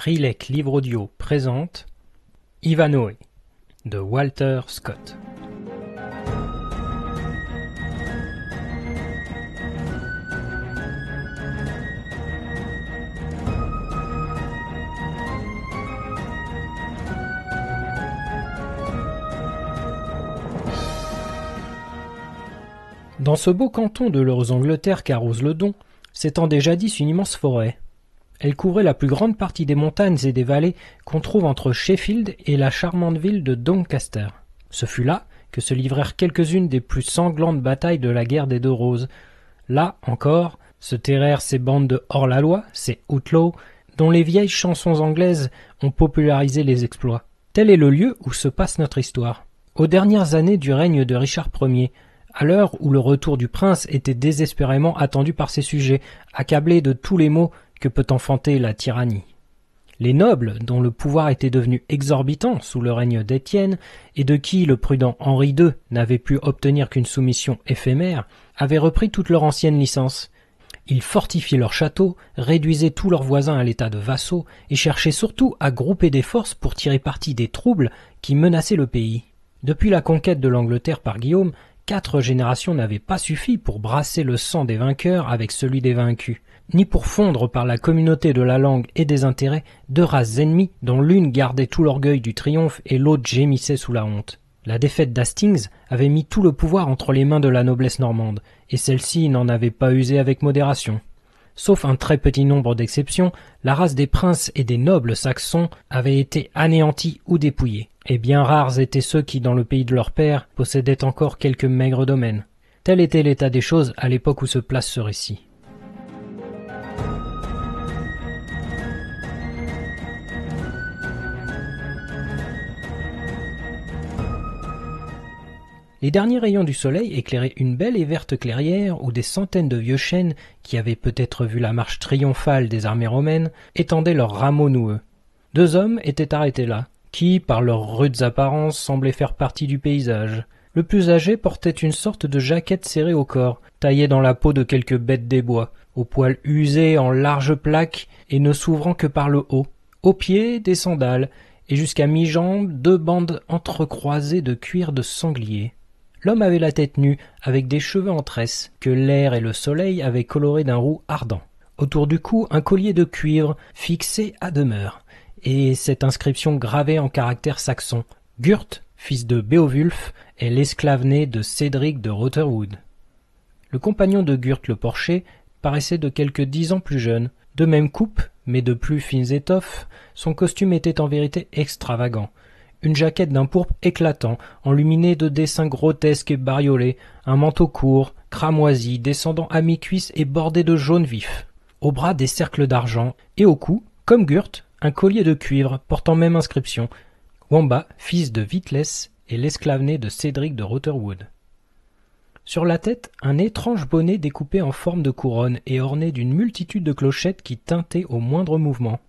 Rilek Livre Audio présente Ivanhoe de Walter Scott. Dans ce beau canton de l'Angleterre qu'arrose le Don, s'étendait jadis une immense forêt. Elle couvrait la plus grande partie des montagnes et des vallées qu'on trouve entre Sheffield et la charmante ville de Doncaster. Ce fut là que se livrèrent quelques-unes des plus sanglantes batailles de la guerre des Deux Roses. Là, encore, se terrèrent ces bandes de hors-la-loi, ces outlaws, dont les vieilles chansons anglaises ont popularisé les exploits. Tel est le lieu où se passe notre histoire. Aux dernières années du règne de Richard Ier, à l'heure où le retour du prince était désespérément attendu par ses sujets, accablés de tous les maux que peut enfanter la tyrannie. Les nobles, dont le pouvoir était devenu exorbitant sous le règne d'Étienne, et de qui le prudent Henri II n'avait pu obtenir qu'une soumission éphémère, avaient repris toute leur ancienne licence. Ils fortifiaient leurs châteaux, réduisaient tous leurs voisins à l'état de vassaux, et cherchaient surtout à grouper des forces pour tirer parti des troubles qui menaçaient le pays. Depuis la conquête de l'Angleterre par Guillaume, 4 générations n'avaient pas suffi pour brasser le sang des vainqueurs avec celui des vaincus, ni pour fondre par la communauté de la langue et des intérêts 2 races ennemies dont l'une gardait tout l'orgueil du triomphe et l'autre gémissait sous la honte. La défaite d'Hastings avait mis tout le pouvoir entre les mains de la noblesse normande, et celle-ci n'en avait pas usé avec modération. Sauf un très petit nombre d'exceptions, la race des princes et des nobles saxons avait été anéantie ou dépouillée, et bien rares étaient ceux qui, dans le pays de leur père, possédaient encore quelques maigres domaines. Tel était l'état des choses à l'époque où se place ce récit. Les derniers rayons du soleil éclairaient une belle et verte clairière où des centaines de vieux chênes, qui avaient peut-être vu la marche triomphale des armées romaines, étendaient leurs rameaux noueux. 2 hommes étaient arrêtés là, qui, par leurs rudes apparences, semblaient faire partie du paysage. Le plus âgé portait une sorte de jaquette serrée au corps, taillée dans la peau de quelques bêtes des bois, aux poils usés en larges plaques et ne s'ouvrant que par le haut. Aux pieds, des sandales, et jusqu'à mi-jambe, 2 bandes entrecroisées de cuir de sanglier. L'homme avait la tête nue, avec des cheveux en tresse, que l'air et le soleil avaient colorés d'un roux ardent. Autour du cou, un collier de cuivre, fixé à demeure, et cette inscription gravée en caractères saxons. Gurt, fils de Beowulf, est l'esclave-né de Cédric de Rotherwood. Le compagnon de Gurt le porcher paraissait de quelque 10 ans plus jeune. De même coupe, mais de plus fines étoffes, son costume était en vérité extravagant. Une jaquette d'un pourpre éclatant, enluminée de dessins grotesques et bariolés, un manteau court, cramoisi, descendant à mi-cuisse et bordé de jaune vif. Au bras des cercles d'argent, et au cou, comme Gurt, un collier de cuivre portant même inscription « Wamba, fils de Witless, et l'esclave-né de Cédric de Rotherwood ». Sur la tête, un étrange bonnet découpé en forme de couronne et orné d'une multitude de clochettes qui tintaient au moindre mouvement.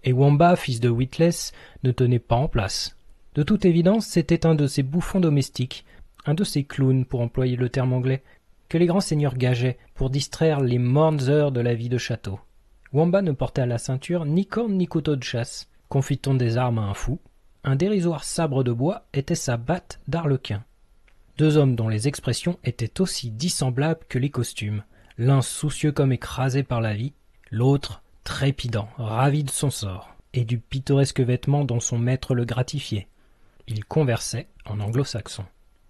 Et Wamba, fils de Witless, ne tenait pas en place. De toute évidence, c'était un de ces bouffons domestiques, un de ces clowns, pour employer le terme anglais, que les grands seigneurs gageaient pour distraire les mornes heures de la vie de château. Wamba ne portait à la ceinture ni corne ni couteau de chasse. Confie-t-on des armes à un fou? Un dérisoire sabre de bois était sa batte d'arlequin. 2 hommes dont les expressions étaient aussi dissemblables que les costumes, l'un soucieux comme écrasé par la vie, l'autre trépidant, ravi de son sort, et du pittoresque vêtement dont son maître le gratifiait. Il conversait en anglo-saxon.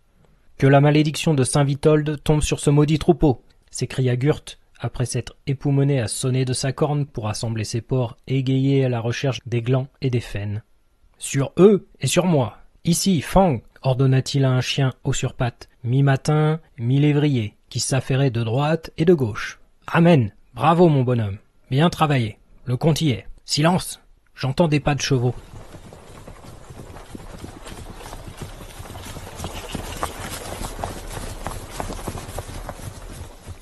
« Que la malédiction de saint Witold tombe sur ce maudit troupeau !» s'écria Gurt, après s'être époumoné à sonner de sa corne pour assembler ses porcs égayés à la recherche des glands et des faines. « Sur eux et sur moi! Ici, Fang !» ordonna-t-il à un chien haut sur pattes, mi-matin, mi-lévrier, qui s'affairait de droite et de gauche. « Amen! Bravo, mon bonhomme! Bien travaillé! Le compte y est! Silence! J'entends des pas de chevaux. »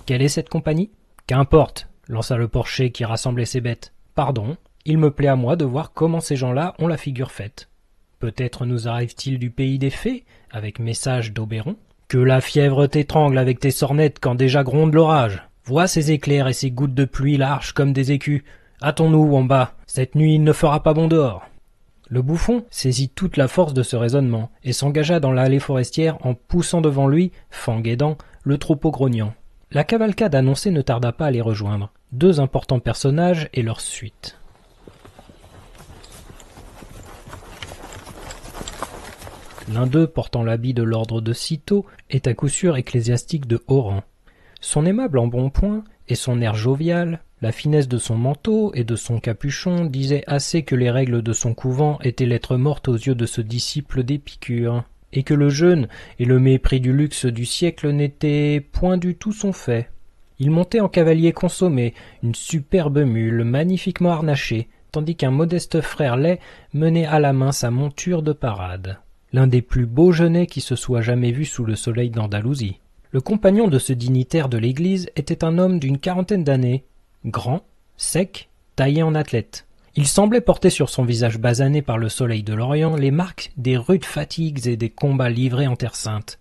Quelle est cette compagnie? Qu'importe, lança le porcher qui rassemblait ses bêtes. Pardon, il me plaît à moi de voir comment ces gens-là ont la figure faite. Peut-être nous arrive-t-il du pays des fées, avec message d'Oberon? Que la fièvre t'étrangle avec tes sornettes quand déjà gronde l'orage. Vois ces éclairs et ces gouttes de pluie larges comme des écus. Hâtons-nous, Wamba, cette nuit il ne fera pas bon dehors. Le bouffon saisit toute la force de ce raisonnement et s'engagea dans l'allée forestière en poussant devant lui, fang et dents, le troupeau grognant. La cavalcade annoncée ne tarda pas à les rejoindre. 2 importants personnages et leur suite. L'un d'eux, portant l'habit de l'ordre de Cîteaux, est à coup sûr ecclésiastique de haut rang. Son aimable embonpoint et son air jovial, la finesse de son manteau et de son capuchon disaient assez que les règles de son couvent étaient lettres mortes aux yeux de ce disciple d'Épicure, et que le jeûne et le mépris du luxe du siècle n'étaient point du tout son fait. Il montait en cavalier consommé, une superbe mule magnifiquement harnachée, tandis qu'un modeste frère laid menait à la main sa monture de parade. L'un des plus beaux genêts qui se soit jamais vu sous le soleil d'Andalousie. Le compagnon de ce dignitaire de l'église était un homme d'une 40aine d'années, grand, sec, taillé en athlète. Il semblait porter sur son visage basané par le soleil de l'Orient les marques des rudes fatigues et des combats livrés en terre sainte.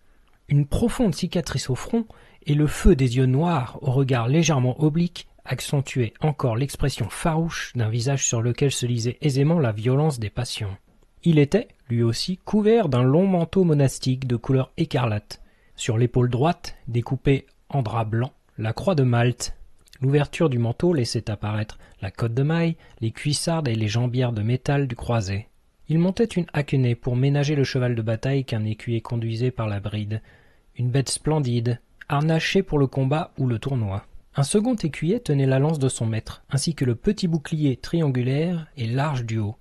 Une profonde cicatrice au front et le feu des yeux noirs au regard légèrement oblique accentuaient encore l'expression farouche d'un visage sur lequel se lisait aisément la violence des passions. Il était, lui aussi, couvert d'un long manteau monastique de couleur écarlate. Sur l'épaule droite, découpée en drap blanc, la croix de Malte. L'ouverture du manteau laissait apparaître la cotte de maille, les cuissardes et les jambières de métal du croisé. Il montait une haquenée pour ménager le cheval de bataille qu'un écuyer conduisait par la bride. Une bête splendide, harnachée pour le combat ou le tournoi. Un second écuyer tenait la lance de son maître, ainsi que le petit bouclier triangulaire et large du haut.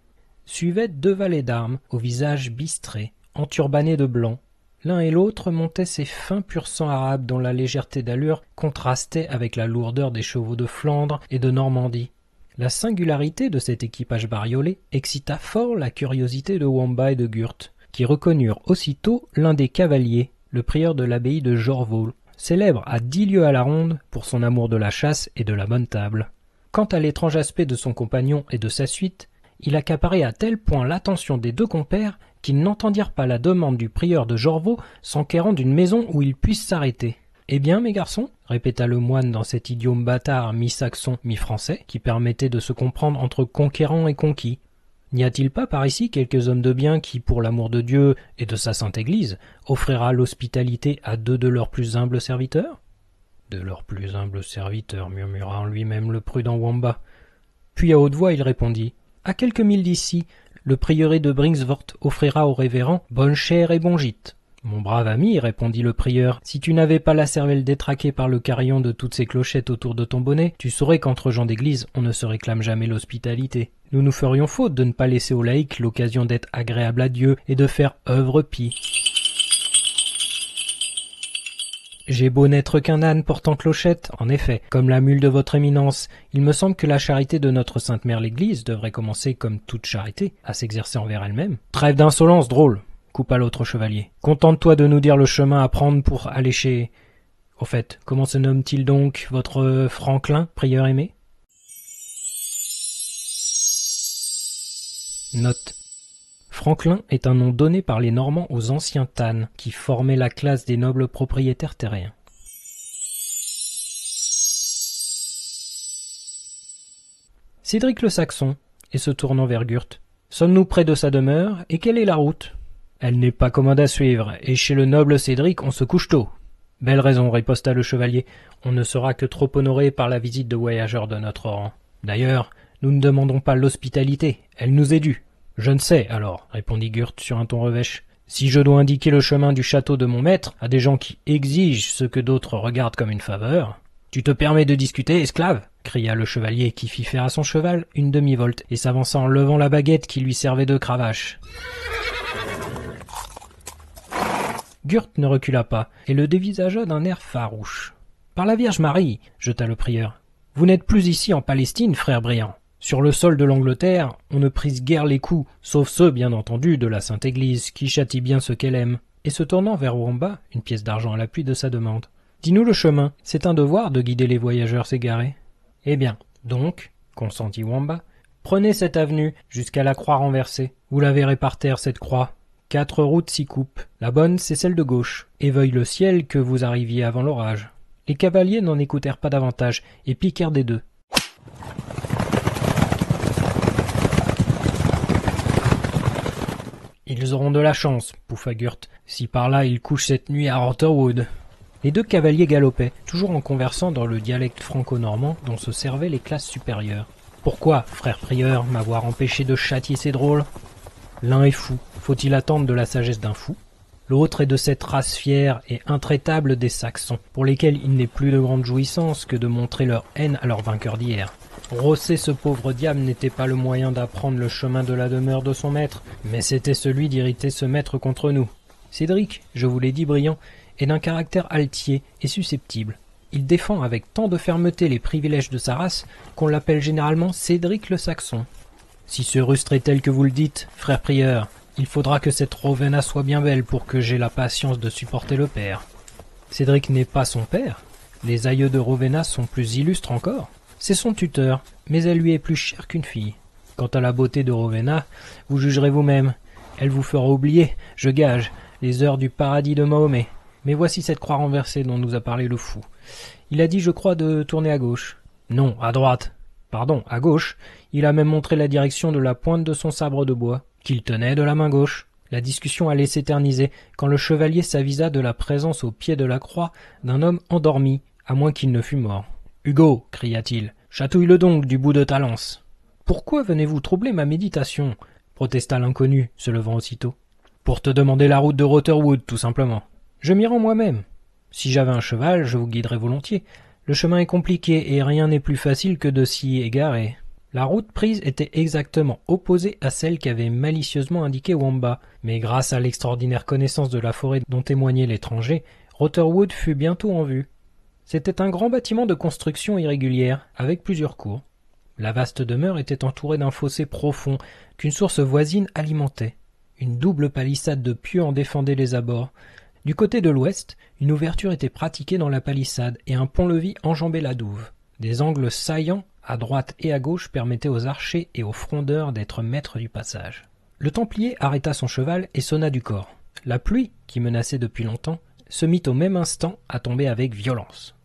Suivaient 2 valets d'armes, au visage bistré, enturbanés de blanc. L'un et l'autre montaient ces fins pur-sang arabes dont la légèreté d'allure contrastait avec la lourdeur des chevaux de Flandre et de Normandie. La singularité de cet équipage bariolé excita fort la curiosité de Wamba et de Gurt, qui reconnurent aussitôt l'un des cavaliers, le prieur de l'abbaye de Jorvaulx, célèbre à 10 lieues à la ronde pour son amour de la chasse et de la bonne table. Quant à l'étrange aspect de son compagnon et de sa suite, il accaparait à tel point l'attention des 2 compères qu'ils n'entendirent pas la demande du prieur de Jorvaulx s'enquérant d'une maison où ils puissent s'arrêter. « Eh bien, mes garçons » répéta le moine dans cet idiome bâtard mi-saxon, mi-français, qui permettait de se comprendre entre conquérant et conquis. « N'y a-t-il pas par ici quelques hommes de bien qui, pour l'amour de Dieu et de sa sainte Église, offrira l'hospitalité à 2 de leurs plus humbles serviteurs ?»« De leurs plus humbles serviteurs, murmura en lui-même le prudent Wamba. Puis à haute voix il répondit. À quelques milles d'ici, le prieuré de Bringsvort offrira au révérend bonne chère et bon gîte. Mon brave ami, répondit le prieur, si tu n'avais pas la cervelle détraquée par le carillon de toutes ces clochettes autour de ton bonnet, tu saurais qu'entre gens d'église, on ne se réclame jamais l'hospitalité. Nous nous ferions faute de ne pas laisser aux laïcs l'occasion d'être agréables à Dieu et de faire œuvre pie. J'ai beau n'être qu'un âne portant clochette, en effet, comme la mule de votre éminence, il me semble que la charité de notre Sainte Mère l'Église devrait commencer, comme toute charité, à s'exercer envers elle-même. Trêve d'insolence, drôle, coupa l'autre chevalier. Contente-toi de nous dire le chemin à prendre pour aller chez... Au fait, comment se nomme-t-il donc, votre Franklin, prieur aimé? Note. Franklin est un nom donné par les Normands aux anciens tannes, qui formaient la classe des nobles propriétaires terriens. Cédric le Saxon, et se tournant vers Gurt, « Sommes-nous près de sa demeure, et quelle est la route ?»« Elle n'est pas commode à suivre, et chez le noble Cédric on se couche tôt. »« Belle raison, riposta le chevalier, on ne sera que trop honoré par la visite de voyageurs de notre rang. D'ailleurs, nous ne demandons pas l'hospitalité, elle nous est due. » « Je ne sais, alors, répondit Gurt sur un ton revêche. Si je dois indiquer le chemin du château de mon maître à des gens qui exigent ce que d'autres regardent comme une faveur... »« Tu te permets de discuter, esclave ?» cria le chevalier qui fit faire à son cheval une demi-volte et s'avança en levant la baguette qui lui servait de cravache. Gurt ne recula pas et le dévisagea d'un air farouche. « Par la Vierge Marie !» jeta le prieur. « Vous n'êtes plus ici en Palestine, frère brillant. Sur le sol de l'Angleterre, on ne prise guère les coups, sauf ceux, bien entendu, de la Sainte Église, qui châtie bien ceux qu'elle aime. » Et se tournant vers Wamba, une pièce d'argent à l'appui de sa demande. « Dis-nous le chemin, c'est un devoir de guider les voyageurs égarés. »« Eh bien, donc, consentit Wamba, prenez cette avenue jusqu'à la croix renversée. Vous la verrez par terre, cette croix. 4 routes s'y coupent. La bonne, c'est celle de gauche. Et veuille le ciel que vous arriviez avant l'orage. » Les cavaliers n'en écoutèrent pas davantage et piquèrent des 2. Ils auront de la chance, pouffa Gurt, si par là ils couchent cette nuit à Rotherwood. Les deux cavaliers galopaient, toujours en conversant dans le dialecte franco-normand dont se servaient les classes supérieures. Pourquoi, frère prieur, m'avoir empêché de châtier ces drôles? L'un est fou, faut-il attendre de la sagesse d'un fou? L'autre est de cette race fière et intraitable des Saxons, pour lesquels il n'est plus de grande jouissance que de montrer leur haine à leurs vainqueurs d'hier. Rosser ce pauvre diable n'était pas le moyen d'apprendre le chemin de la demeure de son maître, mais c'était celui d'irriter ce maître contre nous. Cédric, je vous l'ai dit brillant, est d'un caractère altier et susceptible. Il défend avec tant de fermeté les privilèges de sa race qu'on l'appelle généralement Cédric le Saxon. Si ce rustre est tel que vous le dites, frère prieur, il faudra que cette Rowena soit bien belle pour que j'aie la patience de supporter le père. Cédric n'est pas son père. Les aïeux de Rowena sont plus illustres encore. C'est son tuteur, mais elle lui est plus chère qu'une fille. Quant à la beauté de Rowena, vous jugerez vous-même. Elle vous fera oublier, je gage, les heures du paradis de Mahomet. Mais voici cette croix renversée dont nous a parlé le fou. Il a dit, je crois, de tourner à gauche. Non, à droite. Pardon, à gauche. Il a même montré la direction de la pointe de son sabre de bois, qu'il tenait de la main gauche. La discussion allait s'éterniser, quand le chevalier s'avisa de la présence au pied de la croix d'un homme endormi, à moins qu'il ne fût mort. « Hugo !» cria-t-il, « chatouille-le donc du bout de ta lance. »« Pourquoi venez-vous troubler ma méditation ?» protesta l'inconnu, se levant aussitôt. « Pour te demander la route de Rotherwood, tout simplement. Je m'y rends moi-même. Si j'avais un cheval, je vous guiderais volontiers. Le chemin est compliqué et rien n'est plus facile que de s'y égarer. » La route prise était exactement opposée à celle qu'avait malicieusement indiquée Wamba, mais grâce à l'extraordinaire connaissance de la forêt dont témoignait l'étranger, Rotherwood fut bientôt en vue. C'était un grand bâtiment de construction irrégulière, avec plusieurs cours. La vaste demeure était entourée d'un fossé profond qu'une source voisine alimentait. Une double palissade de pieux en défendait les abords. Du côté de l'ouest, une ouverture était pratiquée dans la palissade et un pont-levis enjambait la douve. Des angles saillants à droite et à gauche permettaient aux archers et aux frondeurs d'être maîtres du passage. Le Templier arrêta son cheval et sonna du cor. La pluie, qui menaçait depuis longtemps, se mit au même instant à tomber avec violence.